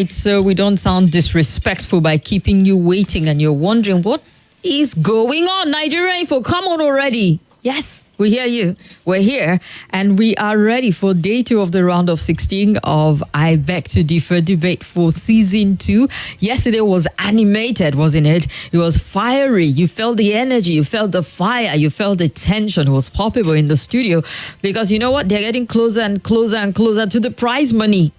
right, so we don't sound disrespectful by keeping you waiting and you're wondering what is going on. Nigeria Info, come on already. Yes, we hear you. We're here and we are ready for day 2 of the round of 16 of I Beg to Differ debate for season 2. Yesterday was animated, wasn't it? It was fiery. You felt the energy, you felt the fire, you felt the tension. It was palpable in the studio because you know what? They're getting closer and closer and closer to the prize money.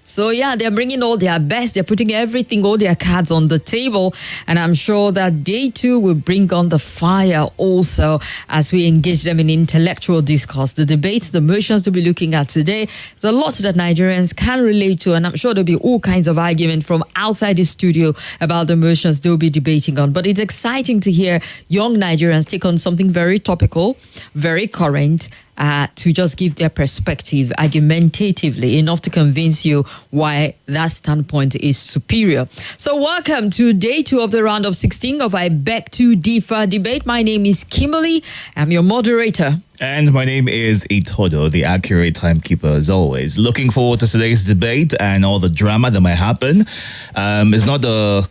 So yeah, they're bringing all their best. They're putting everything, all their cards on the table. And I'm sure that day 2 will bring on the fire also as we engage them in intellectual discourse. The debates, the motions to be looking at today, there's a lot that Nigerians can relate to. And I'm sure there'll be all kinds of argument from outside the studio about the motions they'll be debating on. But it's exciting to hear young Nigerians take on something very topical, very current, to just give their perspective argumentatively enough to convince you why that standpoint is superior. So welcome to day 2 of the round of 16 of I Beg to Differ debate. My name is Kimberly. I'm your moderator. And my name is Itodo, the accurate timekeeper as always. Looking forward to today's debate and all the drama that might happen. It's not a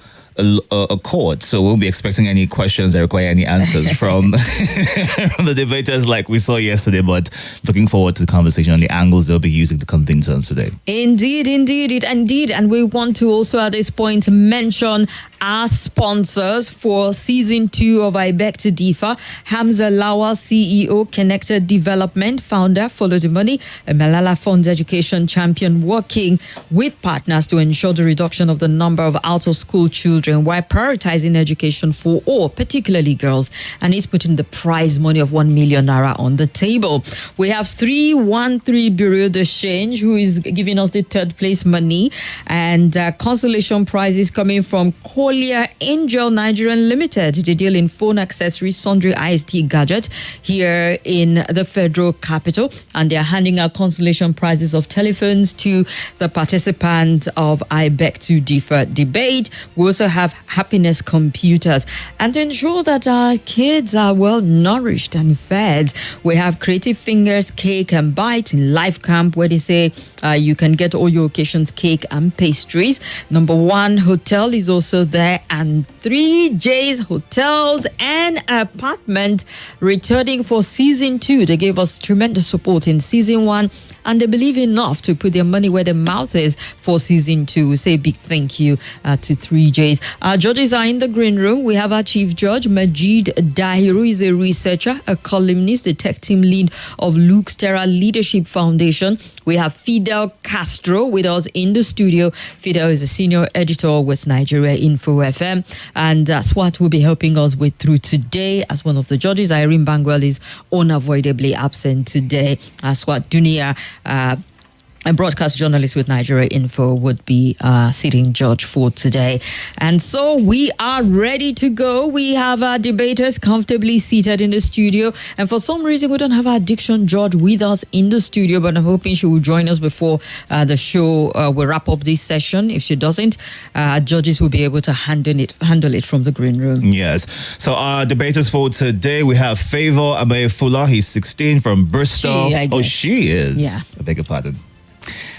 court, so we won't be expecting any questions that require any answers from the debaters like we saw yesterday, but looking forward to the conversation and the angles they'll be using to convince us today. Indeed. And we want to also at this point mention our sponsors for season 2 of I Beg to Differ. Hamza Lawal, CEO, Connected Development, founder, Follow the Money, a Malala Funds education champion, working with partners to ensure the reduction of the number of out-of-school children while prioritizing education for all, particularly girls. And he's putting the prize money of 1 million naira on the table. We have 313 Bureau de Change, who is giving us the 3rd place money. And consolation prizes coming from Collier Angel Nigerian Limited. They deal in phone accessories, sundry IST gadget here in the federal capital. And they're handing out consolation prizes of telephones to the participants of I Beg to Differ debate. We also have Happiness Computers. And to ensure that our kids are well nourished and fed, we have Creative Fingers Cake and Bite in Life Camp, where they say you can get all your occasions cake and pastries. Number 1 Hotel is also there, and 3J's Hotels and Apartment returning for season 2. They gave us tremendous support in season 1, and they believe enough to put their money where their mouth is for season 2. We say a big thank you to 3J's. Our judges are in the green room. We have our chief judge, Majid Dahiru, is a researcher, a columnist, the tech team lead of Luke's Terra Leadership Foundation. We have Fidel Castro with us in the studio. Fidel is a senior editor with Nigeria Info FM, and Swat will be helping us with through today as one of the judges. Irene Bangwell is unavoidably absent today. Swat Dunia, a broadcast journalist with Nigeria Info, would be sitting judge for today. And so we are ready to go. We have our debaters comfortably seated in the studio. And for some reason, we don't have our addiction judge with us in the studio, but I'm hoping she will join us before the show will wrap up this session. If she doesn't, judges will be able to handle it from the green room. Yes. So our debaters for today, we have FAVOUR AMAEFULA. He's 16 from Bristol. She is. Yeah. I beg your pardon.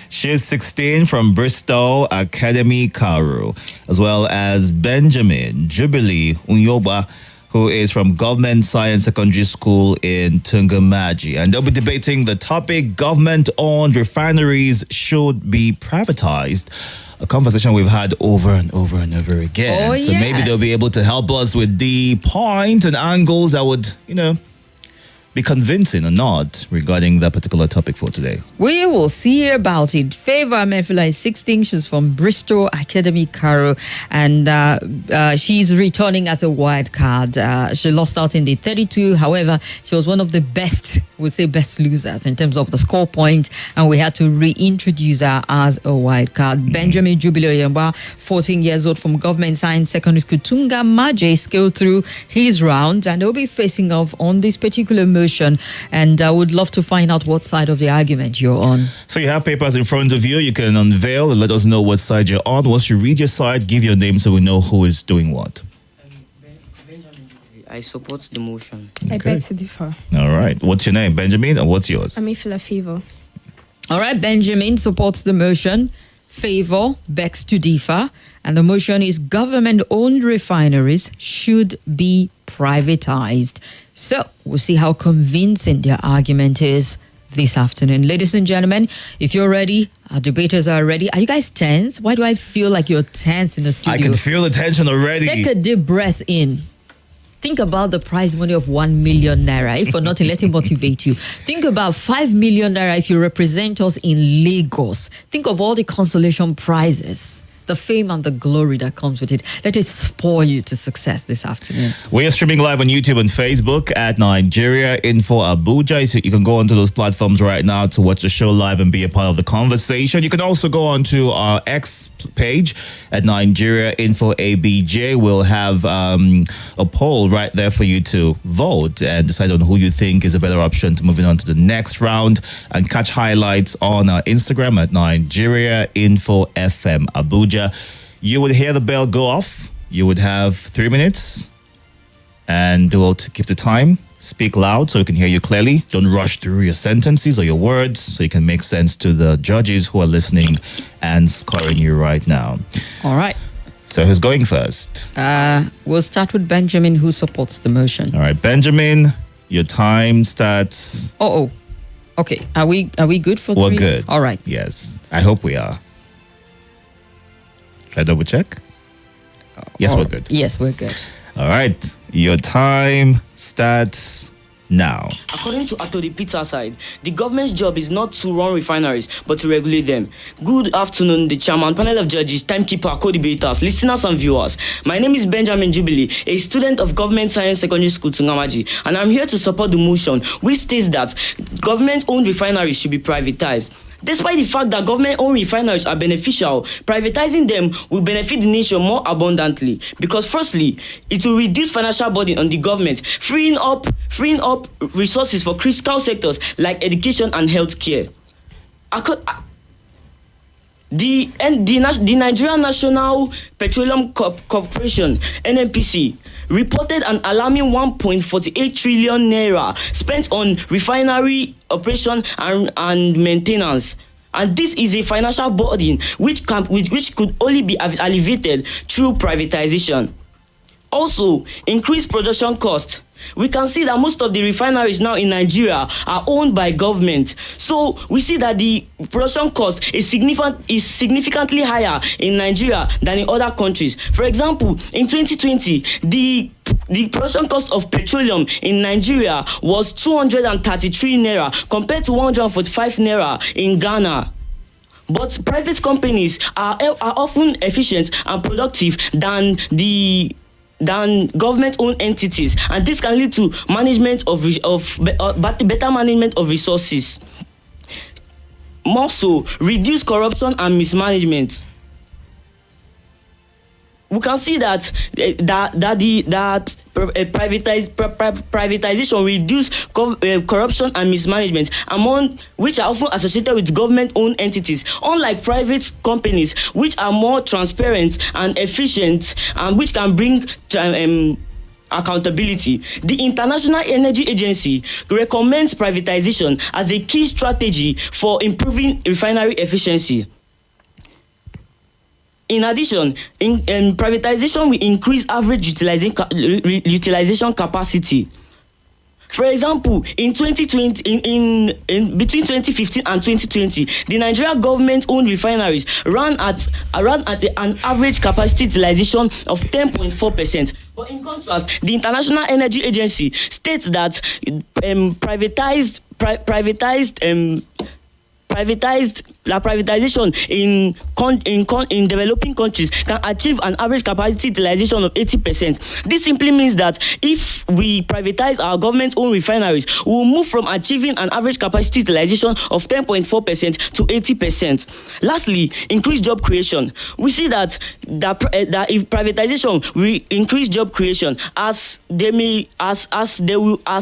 She's 16 from Bristol Academy, Cairo, as well as Benjamin JUBILEE UNYOGBA, who is from Government Science Secondary School in Tungamaji. And they'll be debating the topic, government-owned refineries should be privatized. A conversation we've had over and over and over again. Oh, so yes. maybe they'll be able to help us with the point and angles that would, be convincing or not regarding that particular topic for today. We will see about it. FAVOUR AMAEFULA is 16. She's from Bristol Academy, Cairo, and she's returning as a wild card. She lost out in the 32. However, she was one of the best, we'll say best losers in terms of the score point, and we had to reintroduce her as a wild card. Benjamin JUBILEE UNYOGBA, 14 years old, from Government Science Secondary School, Tungamaji, scaled through his round, and they'll be facing off on this particular motion. And I would love to find out what side of the argument you're on. So you have papers in front of you. You can unveil and let us know what side you're on. Once you read your side, give your name so we know who is doing what. I support the motion. I beg to differ. All right. What's your name, Benjamin, and what's yours? AMAEFULA FAVOUR. All right, Benjamin supports the motion. FAVOUR begs to differ, and the motion is government-owned refineries should be privatized. So we'll see how convincing their argument is this afternoon. Ladies and gentlemen, if you're ready, our debaters are ready. Are you guys tense? Why do I feel like you're tense in the studio? I can feel the tension already. Take a deep breath in. Think about the prize money of 1 million naira. If for nothing, let it motivate you. Think about 5 million naira if you represent us in Lagos. Think of all the consolation prizes, the fame and the glory that comes with it. Let it spoil you to success this afternoon. We are streaming live on YouTube and Facebook at Nigeria Info Abuja. So you can go onto those platforms right now to watch the show live and be a part of the conversation. You can also go onto our X page at Nigeria Info ABJ. We'll have a poll right there for you to vote and decide on who you think is a better option to moving on to the next round, and catch highlights on our Instagram at Nigeria Info FM Abuja. You would hear the bell go off. You would have 3 minutes, and we'll keep the time. Speak loud so we can hear you clearly. Don't rush through your sentences or your words so you can make sense to the judges who are listening and scoring you right now. All right. So who's going first? We'll start with Benjamin, who supports the motion. All right, Benjamin, your time starts. Oh. Okay. Are we good for 3? We're good. All right. Yes. I hope we are. Should I double check? Yes, we're good. Yes, we're good. All right. Your time starts now. According to Atodi Peter side, the government's job is not to run refineries, but to regulate them. Good afternoon, the chairman, panel of judges, timekeeper, co-debaters, listeners and viewers. My name is Benjamin Jubilee, a student of Government Science Secondary School, Tungamaji, and I'm here to support the motion, which states that government-owned refineries should be privatized. Despite the fact that government-owned refineries are beneficial, privatizing them will benefit the nation more abundantly because, firstly, it will reduce financial burden on the government, freeing up resources for critical sectors like education and healthcare. The Nigerian National Petroleum Corporation (NNPC) reported an alarming 1.48 trillion naira spent on refinery operation and maintenance. And this is a financial burden which could only be alleviated through privatization. Also, increased production cost. We can see that most of the refineries now in Nigeria are owned by government. So we see that the production cost is significantly higher in Nigeria than in other countries. For example, in 2020, the production cost of petroleum in Nigeria was 233 naira compared to 145 naira in Ghana. But private companies are often efficient and productive than government-owned entities, and this can lead to better management of resources. More so, reduce corruption and mismanagement. We can see that privatization reduce corruption and mismanagement, among which are often associated with government-owned entities, unlike private companies, which are more transparent and efficient, and which can bring accountability. The International Energy Agency recommends privatization as a key strategy for improving refinery efficiency. In addition, privatization will increase average utilization capacity. For example, in 2020, in between 2015 and 2020, the Nigerian government-owned refineries ran at an average capacity utilization of 10.4%. But in contrast, the International Energy Agency states that privatization in developing countries can achieve an average capacity utilization of 80%. This simply means that if we privatize our government-owned refineries, we will move from achieving an average capacity utilization of 10.4% to 80%. Lastly, increase job creation. We see that if privatization will increase job creation, as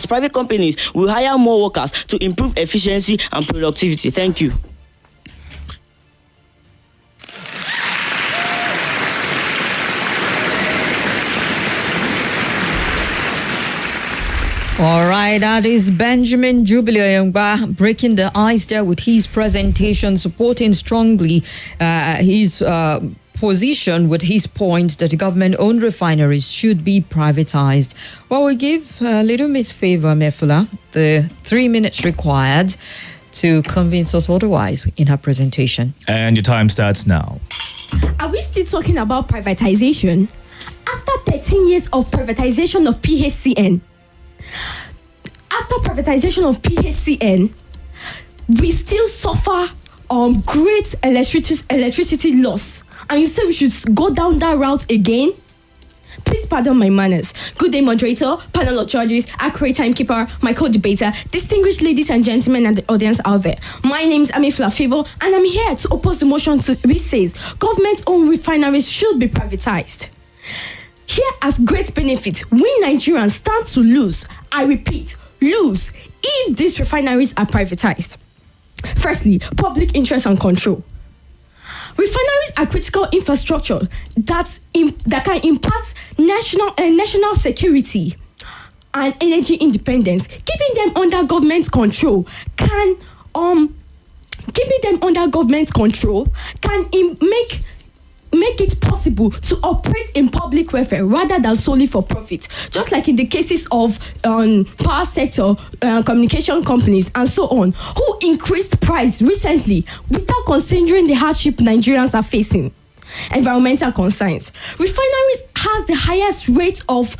private companies will hire more workers to improve efficiency and productivity. Thank you. All right. right, that is Benjamin Jubilee UNYOGBA breaking the ice there with his presentation, supporting strongly his position with his point that the government-owned refineries should be privatized. Well, we give little Miss FAVOUR AMAEFULA the 3 minutes required to convince us otherwise in her presentation. And your time starts now. Are we still talking about privatization? After 13 years of privatization of PHCN, we still suffer great electricity loss. And you say we should go down that route again? Please pardon my manners. Good day, moderator, panel of judges, accurate timekeeper, my co-debater, distinguished ladies and gentlemen and the audience out there. My name is Amefula Favour, and I'm here to oppose the motion which says government-owned refineries should be privatized. Here as great benefit, we Nigerians stand to lose, I repeat, lose, if these refineries are privatized. Firstly, public interest and control. Refineries are critical infrastructure that can impact national security and energy independence. Keeping them under government control can make it possible to operate in public welfare rather than solely for profit. Just like in the cases of power sector, communication companies, and so on, who increased price recently without considering the hardship Nigerians are facing. Environmental concerns. Refineries has the highest rate of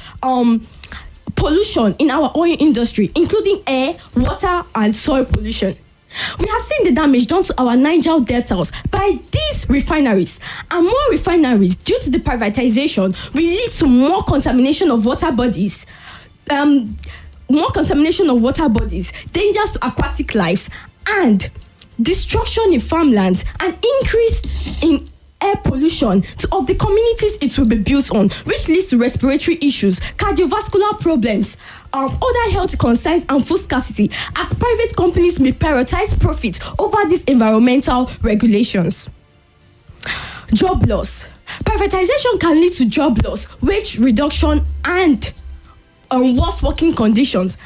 pollution in our oil industry, including air, water, and soil pollution. We have seen the damage done to our Niger deltas by these refineries, and more refineries due to the privatization will lead to more contamination of water bodies, dangers to aquatic lives, and destruction in farmlands, and increase in air pollution of the communities it will be built on, which leads to respiratory issues, cardiovascular problems, other health concerns, and food scarcity, as private companies may prioritize profit over these environmental regulations. Job loss. Privatization can lead to job loss, wage reduction, and worse working conditions,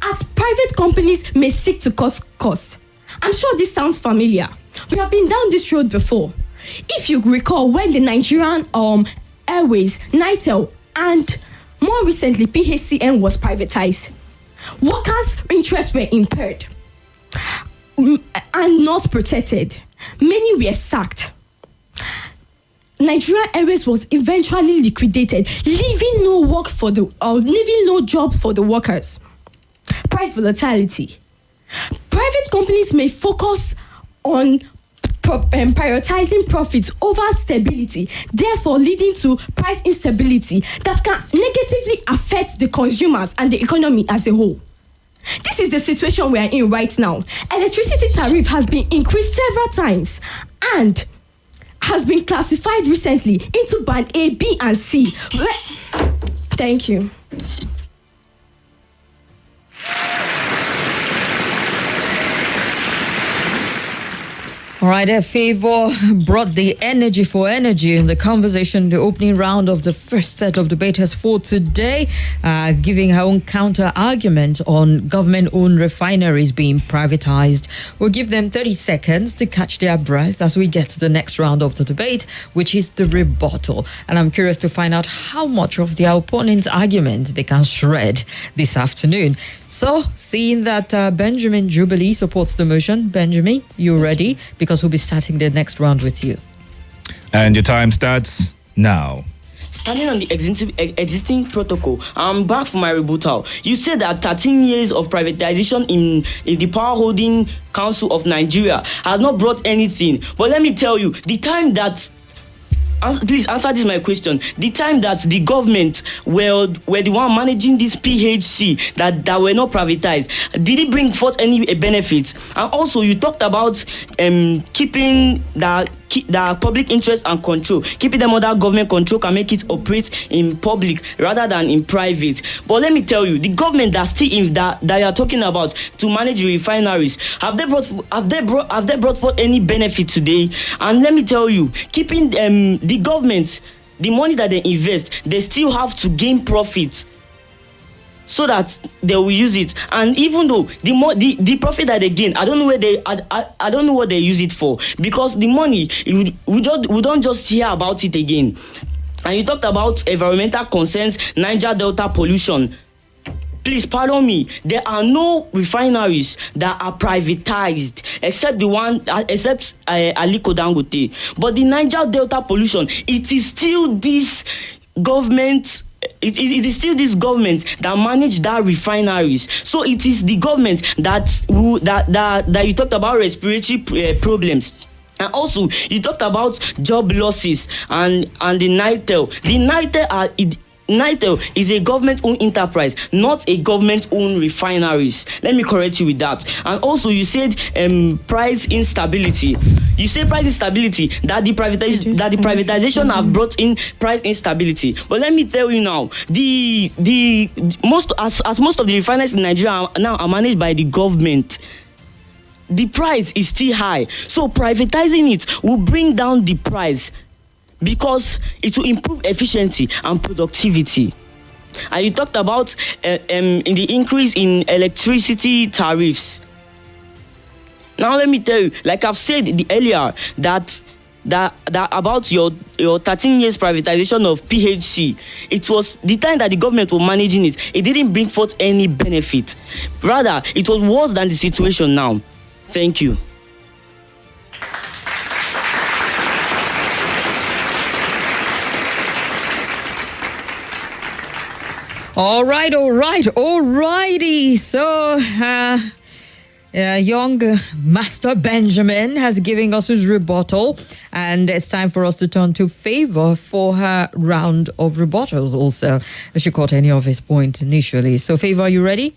as private companies may seek to cut costs. I'm sure this sounds familiar. We have been down this road before. If you recall, when the Nigerian Airways, NITEL, and more recently PHCN was privatized, workers' interests were impaired and not protected. Many were sacked. Nigerian Airways was eventually liquidated, leaving no jobs for the workers. Price volatility. Private companies may focus on prioritizing profits over stability, therefore leading to price instability that can negatively affect the consumers and the economy as a whole. This is the situation we are in right now. Electricity tariff has been increased several times and has been classified recently into band A, B, and C. Thank you. All right, FAVOUR brought the energy for energy in the conversation, the opening round of the first set of debaters for today, giving her own counter-argument on government-owned refineries being privatized. We'll give them 30 seconds to catch their breath as we get to the next round of the debate, which is the rebuttal. And I'm curious to find out how much of their opponent's argument they can shred this afternoon. So, seeing that Benjamin Jubilee supports the motion, Benjamin, you ready? Because we'll be starting the next round with you. And your time starts now. Standing on the existing protocol, I'm back for my rebuttal. You said that 13 years of privatization in the Power Holding Council of Nigeria has not brought anything. But let me tell you, the time that please answer this my question. The time that the government were the one managing this PHC that were not privatized, did it bring forth any benefits? And also, you talked about keeping the public interest and control, keeping them under government control can make it operate in public rather than in private. But let me tell you, the government that you are talking about to manage the refineries, have they brought forth any benefit today? And let me tell you, keeping the government, the money that they invest, they still have to gain profits. so that they will use it. And even though the profit that they gain, I don't know where I don't know what they use it for, because the money we don't just hear about it again. And you talked about environmental concerns, Niger Delta pollution. Please pardon me. There are no refineries that are privatized except Aliko Dangote. But the Niger Delta pollution, it is still this government. It is still this government that manage that refineries. So it is the government that you talked about respiratory problems. And also, you talked about job losses and the NITEL. The NITEL is a government-owned enterprise, not a government-owned refineries. Let me correct you with that. And also, you said price instability. You say price instability, that the privatization have brought in price instability. But let me tell you now, most of the refineries in Nigeria now are managed by the government, the price is still high. So privatizing it will bring down the price, because it will improve efficiency and productivity. And you talked about in the increase in electricity tariffs. Now let me tell you, like I've said earlier, that about your 13 years privatization of PHC, it was the time that the government was managing it. It didn't bring forth any benefit. Rather, it was worse than the situation now. Thank you. Alrighty. So, young Master Benjamin has given us his rebuttal, and it's time for us to turn to Favour for her round of rebuttals also. She caught any of his points initially. So, Favour, are you ready?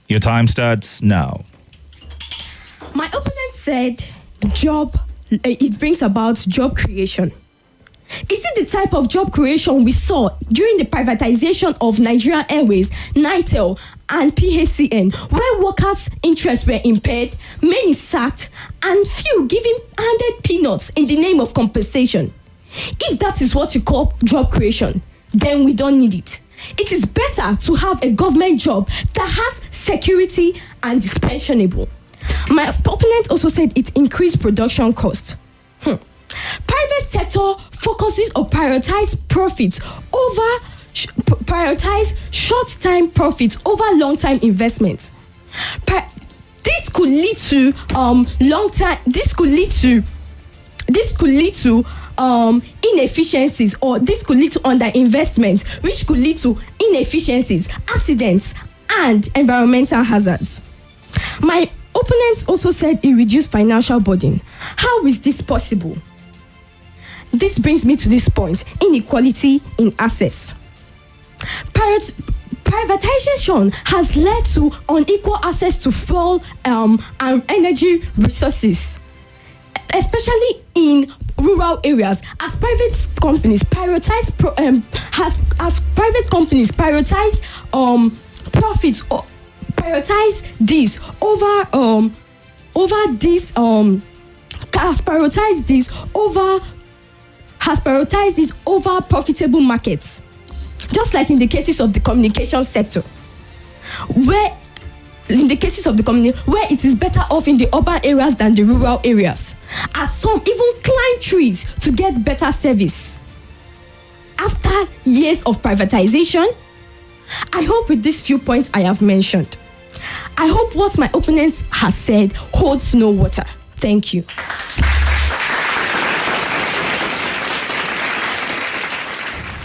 Your time starts now. My opponent said it brings about job creation. Is it the type of job creation we saw during the privatization of Nigerian Airways, NITEL, and PHCN, where workers' interests were impaired, many sacked, and few handed peanuts in the name of compensation? If that is what you call job creation, then we don't need it. It is better to have a government job that has security and is pensionable. My opponent also said it increased production cost. Private sector focuses on prioritize short-time profits over long-time investments. This could lead to inefficiencies, or this could lead to underinvestment, which could lead to inefficiencies, accidents, and environmental hazards. My opponents also said it reduced financial burden. How is this possible? This brings me to this point: inequality in access. Privatization has led to unequal access to fuel and energy resources, especially in rural areas, as private companies prioritize profits, or prioritize this has prioritized this over profitable markets, just like in the cases of the communication sector, where it is better off in the urban areas than the rural areas, as some even climb trees to get better service. After years of privatization, I hope with these few points I have mentioned, I hope what my opponent has said holds no water. Thank you.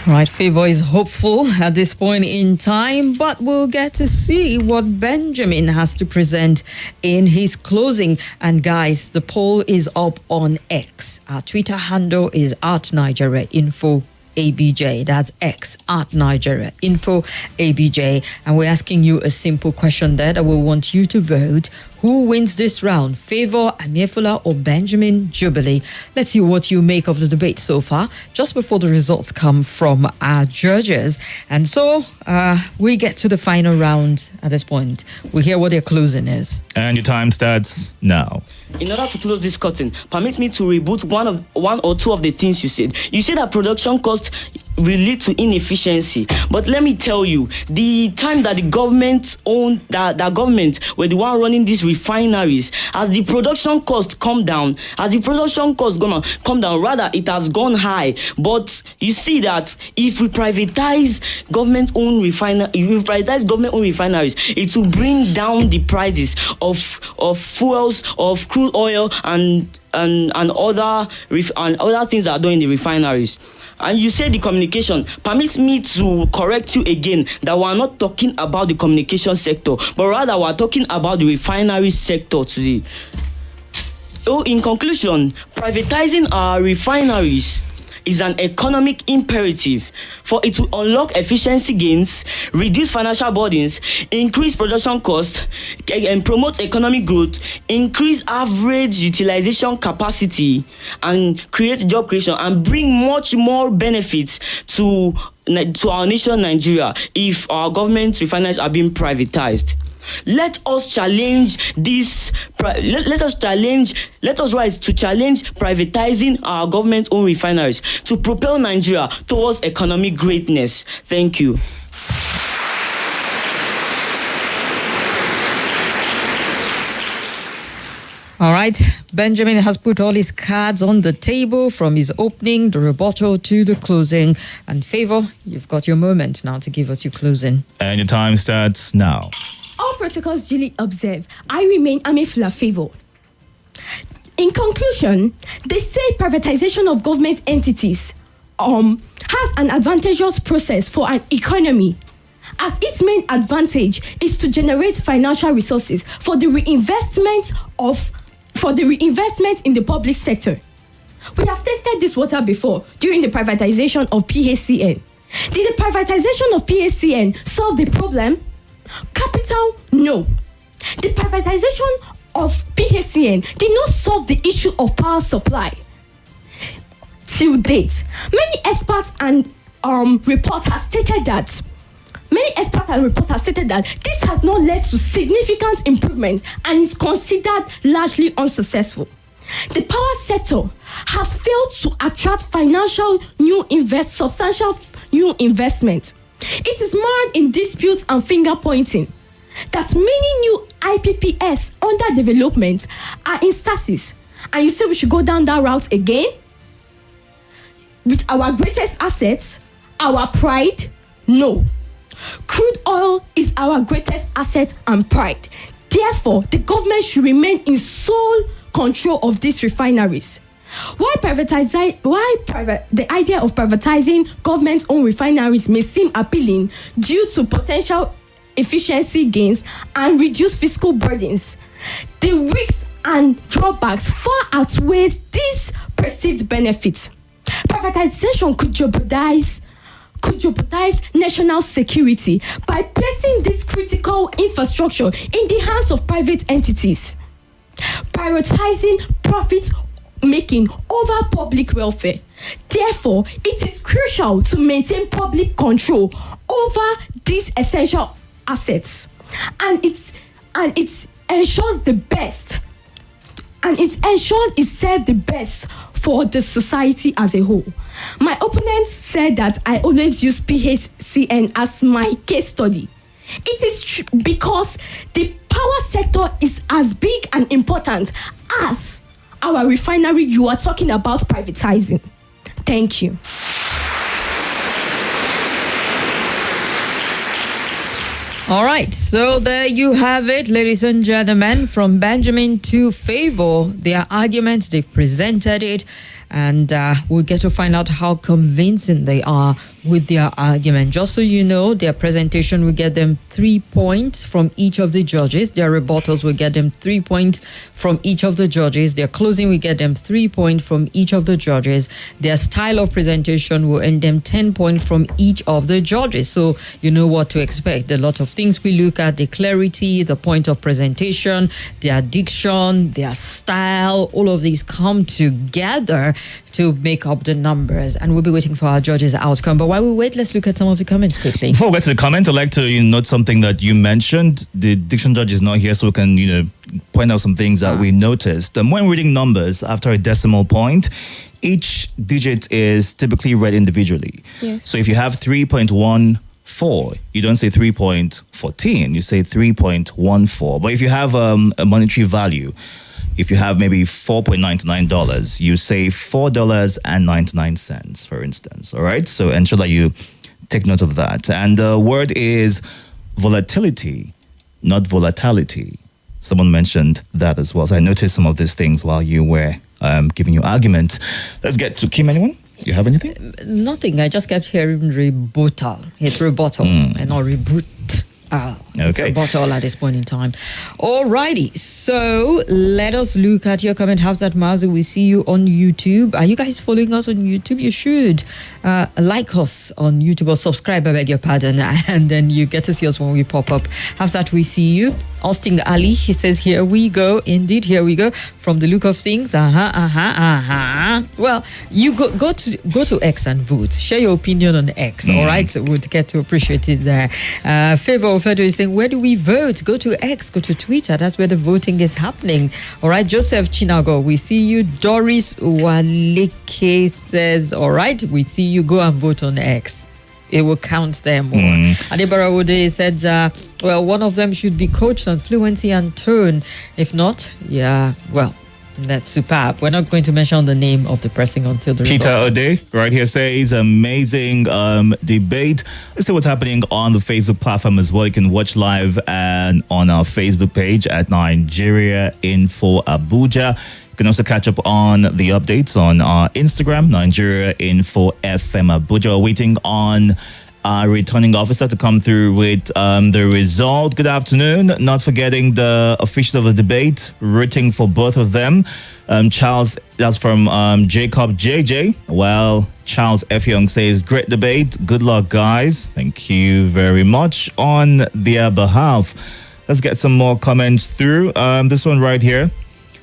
Right, Favour is hopeful at this point in time, but we'll get to see what Benjamin has to present in his closing. And guys, the poll is up on X. Our Twitter handle is @NigeriaInfo ABJ. That's X @NigeriaInfo ABJ. And we're asking you a simple question there that we want you to vote. Who wins this round? FAVOUR AMAEFULA or Benjamin JUBILEE? Let's see what you make of the debate so far, just before the results come from our judges. And so we get to the final round at this point. We hear what their closing is. And your time starts now. In order to close this curtain, permit me to reboot one or two of the things you said. You said that production cost will lead to inefficiency. But let me tell you, the time that the government owned, that government were the one running these refineries, as the production cost come down, rather it has gone high. But you see that if we privatize government-owned refineries, it will bring down the prices of fuels, of crude oil, and other things that are done in the refineries. And you say the communication. Permit me to correct you again that we are not talking about the communication sector, but rather we are talking about the refinery sector today. In conclusion, privatizing our refineries is an economic imperative, for it will unlock efficiency gains, reduce financial burdens, increase production costs, and promote economic growth, increase average utilization capacity, and create job creation, and bring much more benefits to our nation, Nigeria, if our government refineries are being privatized. Let us challenge this. Let us rise to challenge privatizing our government-owned refineries to propel Nigeria towards economic greatness. Thank you. All right. Benjamin has put all his cards on the table, from his opening, the rebuttal, to the closing. And Favour, you've got your moment now to give us your closing. And your time starts now. All protocols duly observed. I remain Amaefula Favour. In conclusion, they say privatization of government entities has an advantageous process for an economy, as its main advantage is to generate financial resources for the reinvestment in the public sector. We have tested this water before during the privatization of PHCN. Did the privatization of PHCN solve the problem? Capital, no. The privatization of PHCN did not solve the issue of power supply. Till date, many experts and reports have stated that this has not led to significant improvement and is considered largely unsuccessful. The power sector has failed to attract substantial new investment. It is marred in disputes and finger pointing. That many new IPPs under development are in stasis. And you say we should go down that route again? With our greatest assets, our pride? No. Crude oil is our greatest asset and pride. Therefore, the government should remain in sole control of these refineries. The idea of privatizing government-owned refineries may seem appealing due to potential efficiency gains and reduced fiscal burdens, the risks and drawbacks far outweigh these perceived benefits. Privatization could jeopardize national security by placing this critical infrastructure in the hands of private entities, prioritizing profit making over public welfare. Therefore, it is crucial to maintain public control over these essential assets, and it ensures it serves the best for the society as a whole. My opponent said that I always use PHCN as my case study. It is because the power sector is as big and important as our refinery you are talking about privatizing. Thank you. All right, so there you have it, ladies and gentlemen, from Benjamin to Favour. Their arguments, they've presented it, and we'll get to find out how convincing they are with their argument. Just so you know, their presentation will get them 3 points from each of the judges. Their rebuttals will get them 3 points from each of the judges. Their closing will get them 3 points from each of the judges. Their style of presentation will earn them 10 points from each of the judges. So you know what to expect. A lot of things we look at: the clarity, the point of presentation, their diction, their style. All of these come together to make up the numbers, and we'll be waiting for our judges' outcome. But while we wait, let's look at some of the comments quickly. Before we get to the comment, I'd like to note something that you mentioned. The diction judge is not here, so we can point out some things that we noticed. When reading numbers after a decimal point, each digit is typically read individually. Yes. So if you have 3.14, you don't say 3.14, you say 3.14. But if you have a monetary value, if you have maybe $4.99, you say $4.99, for instance. All right. So ensure that you take note of that. And the word is volatility, not volatility. Someone mentioned that as well. So I noticed some of these things while you were giving your argument. Let's get to Kim. Anyone? You have anything? Nothing. I just kept hearing rebuttal. It's rebuttal and not reboot. It's Okay. a bottle at this point in time. Alrighty, so let us look at your comment. How's that, Mazu? We see you on YouTube. Are you guys following us on YouTube? You should like us on YouTube or subscribe, I beg your pardon, and then you get to see us when we pop up. How's that? We see you. Austin Ali, he says, here we go. Indeed, here we go. From the look of things, Well, you go to X and vote. Share your opinion on X, all right? We'd get to appreciate it there. Favor Ofedo is saying, where do we vote? Go to X, go to Twitter. That's where the voting is happening. All right, Joseph Chinago, we see you. Doris Waleke says, all right, we see you. Go and vote on X. It will count them more. Adebara Ode said, well, one of them should be coached on fluency and tone. If not, well, that's superb. We're not going to mention the name of the person until the Peter results. Ode right here says amazing debate. Let's see what's happening on the Facebook platform as well. You can watch live and on our Facebook page at Nigeria Info Abuja. You can also catch up on the updates on our Instagram, Nigeria Info FM Abuja. We're waiting on our returning officer to come through with the result. Good afternoon. Not forgetting the officials of the debate, rooting for both of them. Charles, that's from Jacob JJ. Well, Charles F. Young says, great debate. Good luck, guys. Thank you very much on their behalf. Let's get some more comments through. This one right here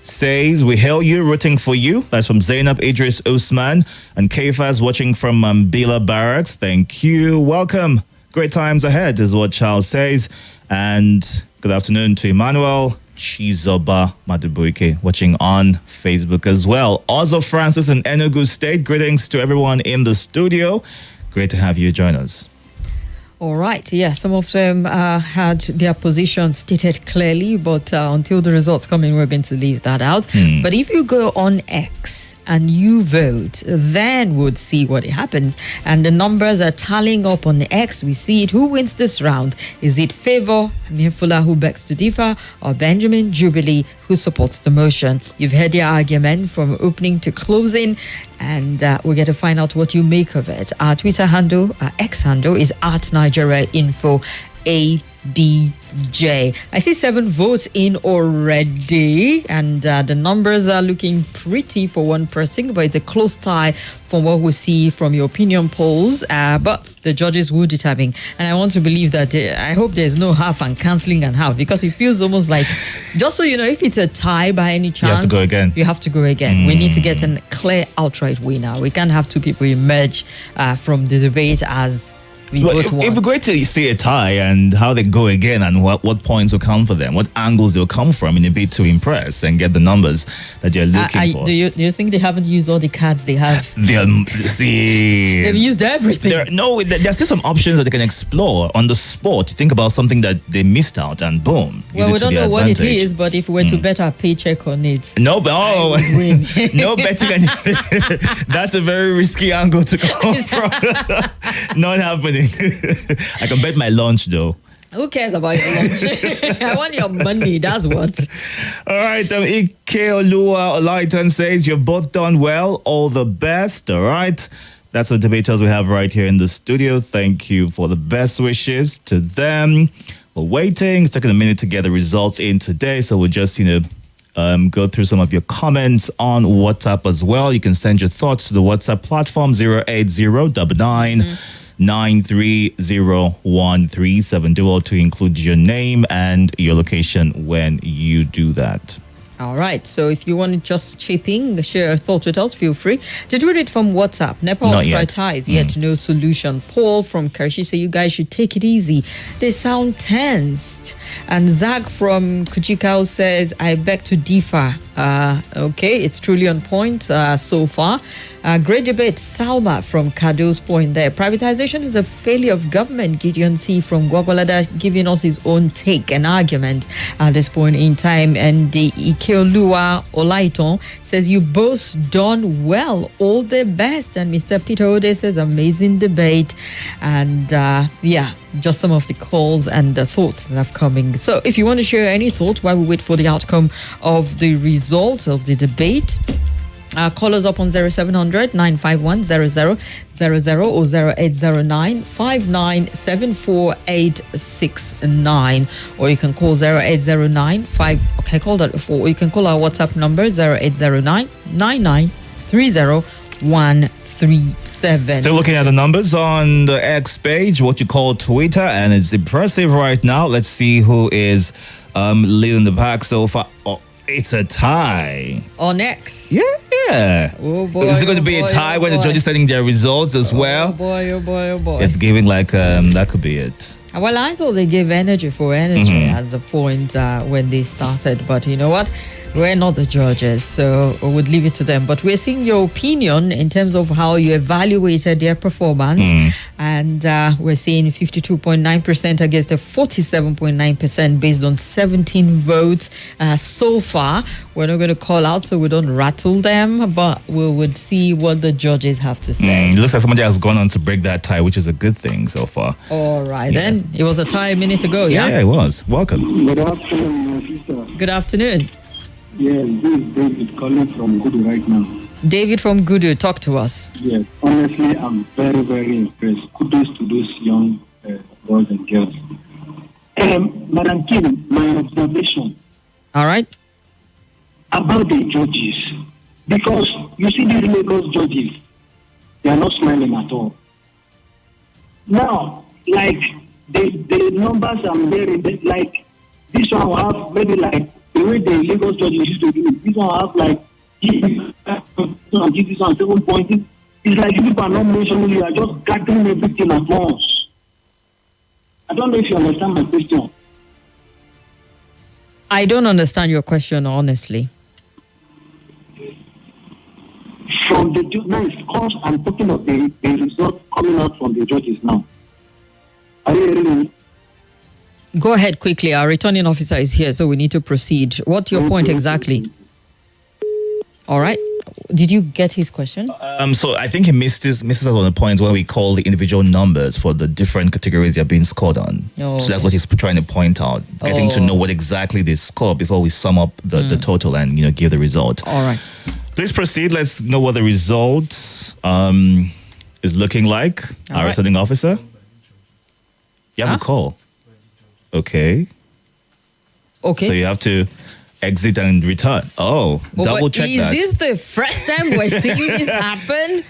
says, we hail you, rooting for you. That's from Zainab Idris Usman and Kefas watching from Bila Barracks. Thank you. Welcome. Great times ahead is what Charles says. And good afternoon to Emmanuel Chizoba Madubuike watching on Facebook as well. Ozo Francis in Enugu State. Greetings to everyone in the studio. Great to have you join us. All right. Yeah, some of them had their position stated clearly, but until the results come in, we're going to leave that out. But if you go on X and you vote, then we'll see what happens. And the numbers are tallying up on X. We see it. Who wins this round? Is it FAVOUR AMAEFULA, who begs to differ, or Benjamin Jubilee, who supports the motion? You've heard their argument from opening to closing, and we're going to find out what you make of it. Our Twitter handle, our X handle is @NigeriaInfo ABJ. I see 7 votes in already, and the numbers are looking pretty for one person, but it's a close tie from what we see from your opinion polls. But the judges will determine. And I want to believe that I hope there's no half and cancelling and half, because it feels almost like, just so you know, if it's a tie by any chance, You have to go again. You have to go again. We need to get a clear outright winner. We can't have 2 people emerge from the debate as we Well, both it'd won. be great to see a tie and how they go again and what points will come for them, what angles they'll come from in a bid to impress and get the numbers that you're looking for. Do you think they haven't used all the cards they have? See, They've used everything. there's still some options that they can explore on the spot. Think about something that they missed out and boom. Well, use we it to don't their know what it advantage. is, but if we were to bet our paycheck on it, No, but win. no betting. That's a very risky angle to come from. Not happening. I can bet my lunch though. who cares about your lunch? I want your money, that's what. All right, Ike Olua Olaitan says you've both done well. All the best. All right. That's the debaters we have right here in the studio. Thank you for the best wishes to them. We're waiting. It's taking a minute to get the results in today, so we'll just, go through some of your comments on WhatsApp as well. You can send your thoughts to the WhatsApp platform 08099930137. Do all to include your name and your location when you do that. All right. So if you want to just chip in, share your thoughts with us, feel free. Did we read from WhatsApp? Nepal Not yet. Privatized, yet no solution. Paul from Kershi say you guys should take it easy. They sound tensed. And Zach from Kuchikau says, I beg to differ. Okay, it's truly on point so far. Great debate. Salma from Kado's point there. Privatization is a failure of government. Gideon C. from Gwagwalada giving us his own take and argument at this point in time. And the Ikeolua Olaiton says, you both done well. All the best. And Mr. Peter Ode says, amazing debate. And just some of the calls and the thoughts that have coming. So if you want to share any thoughts while we wait for the outcome of the results of the debate, call us up on 0700 951 0000 or 0809 5974869, or you can call 0809 call that before, or you can call our WhatsApp number 0809 9930 Still looking at the numbers on the X page, what you call Twitter, and it's impressive right now. Let's see who is leading the pack so far. Oh, it's a tie. On X. Yeah. Oh boy. Is it going to be a tie when the judges sending their results as well? Oh boy. It's giving like that could be it. Well, I thought they gave energy for energy at the point when they started, but you know what? We're not the judges, so we would leave it to them. But we're seeing your opinion in terms of how you evaluated their performance. And we're seeing 52.9% against the 47.9% based on 17 votes so far. We're not going to call out so we don't rattle them, but we would see what the judges have to say. It looks like somebody has gone on to break that tie, which is a good thing so far. All right, then. It was a tie a minute ago, yeah? Yeah, it was. Welcome. Good afternoon, my sister. Good afternoon. Yes, this is David calling from Gudu right now. David from Gudu, talk to us. Yes, honestly, I'm very, very impressed. Kudos to those young boys and girls. Madam Kim, my observation. All right. About the judges. Because you see these Lagos judges, they are not smiling at all. Now, like, the numbers I'm hearing, like, this one will have maybe like, the way the Lagos judges used to do it, this one have like, give this one 7 points. It's like people are not mentioning, you are just gathering everything at once. I don't know if you understand my question. I don't understand your question, honestly. From the now it comes, I'm talking of the result coming out from the judges now. Are you hearing me? Go ahead quickly. Our returning officer is here, so we need to proceed. What's your point exactly? All right. Did you get his question? So I think he misses us on the point where we call the individual numbers for the different categories they're being scored on. Oh, so that's what he's trying to point out, getting to know what exactly they score before we sum up the total and give the result. All right. Please proceed. Let's know what the result is looking like. All Our right. returning officer. You have a call. Okay. Okay. So you have to exit and return. Oh, double check that. Is this the first time we're seeing this happen?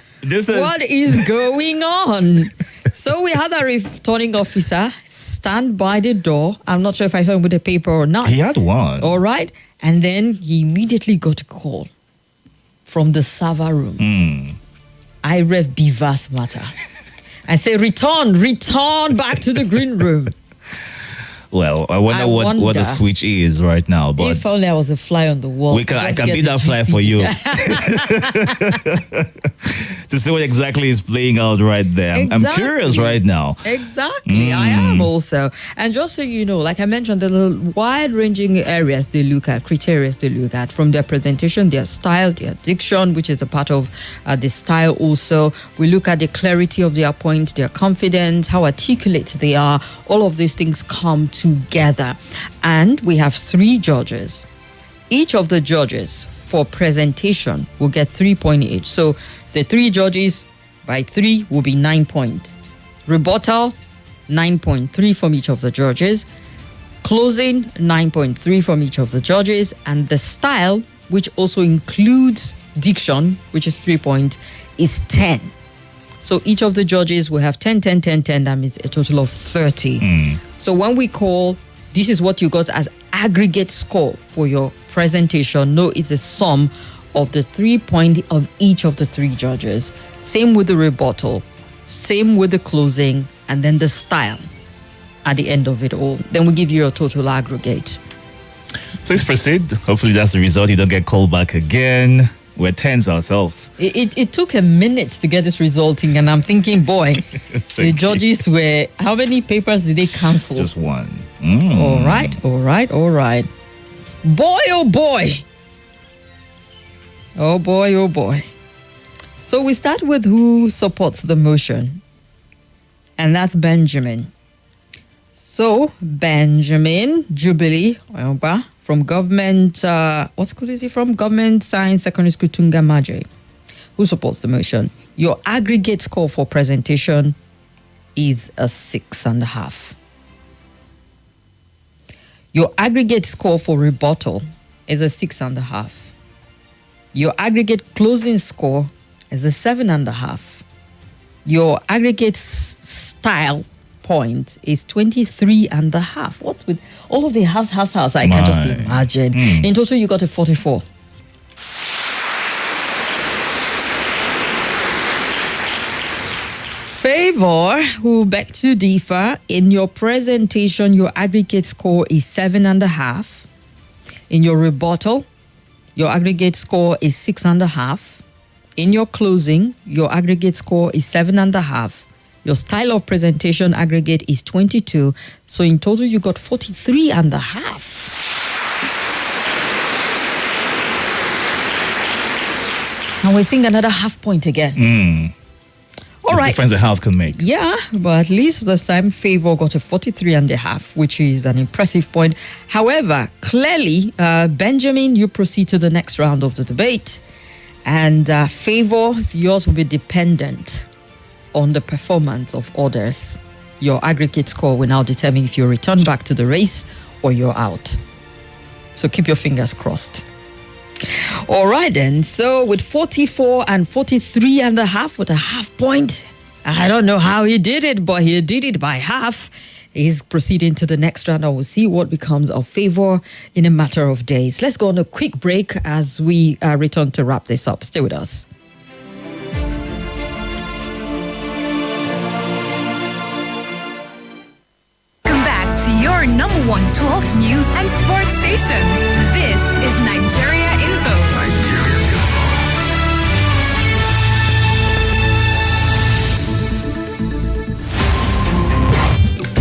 What is is going on? So we had a returning officer stand by the door. I'm not sure if I saw him with a paper or not. He had one. All right. And then he immediately got a call from the server room. I ref Bivas matter. I say, return back to the green room. Well, I wonder what the switch is right now. But if only I was a fly on the wall. I can be that fly for you. To see what exactly is playing out right there. Exactly. I'm curious right now. Exactly. I am also. And just so you know, like I mentioned, the wide-ranging areas they look at, criteria they look at, from their presentation, their style, their diction, which is a part of the style also. We look at the clarity of their point, their confidence, how articulate they are. All of these things come together. And we have 3 judges. Each of the judges for presentation will get 3 points each. So the 3 judges by 3 will be 9 points. Rebuttal, 9.3 from each of the judges. Closing, 9.3 from each of the judges. And the style, which also includes diction, which is 3 points, is 10. So each of the judges will have 10, 10, 10, 10. That means a total of 30. So when we call, this is what you got as aggregate score for your presentation. No, it's a sum of the 3 points of each of the three judges. Same with the rebuttal. Same with the closing. And then the style at the end of it all. Then we give you a total aggregate. Please proceed. Hopefully that's the result. You don't get called back again. We're tense ourselves. It took a minute to get this resulting, and I'm thinking, boy, the judges were, how many papers did they cancel? Just one. All right. Boy, oh boy. Oh boy, oh boy. So we start with who supports the motion, and that's Benjamin. So Benjamin Jubilee UNYOGBA from government, what school is he from? Government Science Secondary School, Tungamaje. Who supports the motion? Your aggregate score for presentation is a 6.5. Your aggregate score for rebuttal is a 6.5. Your aggregate closing score is a 7.5. Your aggregate style point is 23.5. What's with all of the house? I can just imagine. In total, you got a 44. Favor, who beg to differ, in your presentation, your aggregate score is 7.5. In your rebuttal, your aggregate score is 6.5. In your closing, your aggregate score is 7.5. Your style of presentation aggregate is 22. So in total, you got 43.5. And we're seeing another half point again. All right. Difference a half can make. Yeah, but at least this time Favor got a 43.5, which is an impressive point. However, clearly, Benjamin, you proceed to the next round of the debate. And Favor, yours will be dependent on the performance of others. Your aggregate score will now determine if you return back to the race or you're out. So keep your fingers crossed. All right then, so with 44 and 43.5 with a half point, I don't know how he did it, but he did it by half. He's proceeding to the next round. I will see what becomes of Favor in a matter of days. Let's go on a quick break as we return to wrap this up. Stay with us. Welcome back to your number one talk, news and sports station,